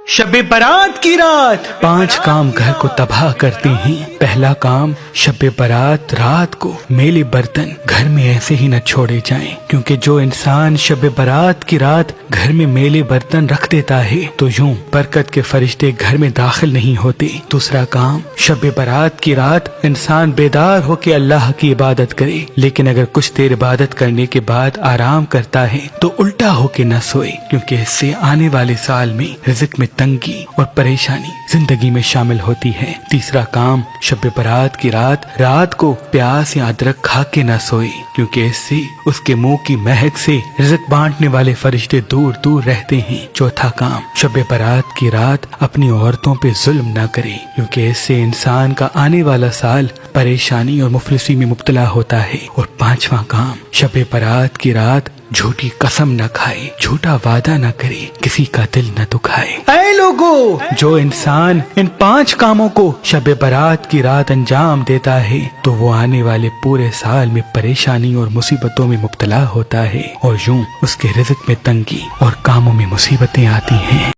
शब बारात की रात 5 काम घर को तबाह करते हैं। पहला काम, शब बारात रात को मेले बर्तन घर में ऐसे ही न छोड़े जाएं, क्योंकि जो इंसान शब बारात की रात घर में मेले बर्तन रख देता है तो यूं बरकत के फरिश्ते घर में दाखिल नहीं होते। दूसरा काम, शब बारात की रात इंसान बेदार होकर अल्लाह की इबादत करे, लेकिन अगर कुछ देर इबादत करने के बाद आराम करता है तो उल्टा होके न सोए, क्योंकि इससे आने वाले साल में रिज़्क में तंगी और परेशानी जिंदगी में शामिल होती है। तीसरा काम, शब बारात की रात को प्याज या अदरक खा के न सोए, क्योंकि इससे उसके मुंह की महक से रिज़्क बांटने वाले फरिश्ते दूर दूर रहते हैं। चौथा काम, शब बारात की रात अपनी औरतों पे जुल्म न करे, क्योंकि इससे इंसान का आने वाला साल परेशानी और मुफलिसी में मुब्तला होता है। और पांचवा काम, शब बारात की रात झूठी कसम न खाए, झूठा वादा न करे, किसी का दिल न दुखाए। ऐ लोगों, जो इंसान इन 5 कामों को शब बारात की रात अंजाम देता है तो वो आने वाले पूरे साल में परेशानी और मुसीबतों में मुब्तला होता है, और यूं उसके रिज़्क में तंगी और कामों में मुसीबतें आती हैं।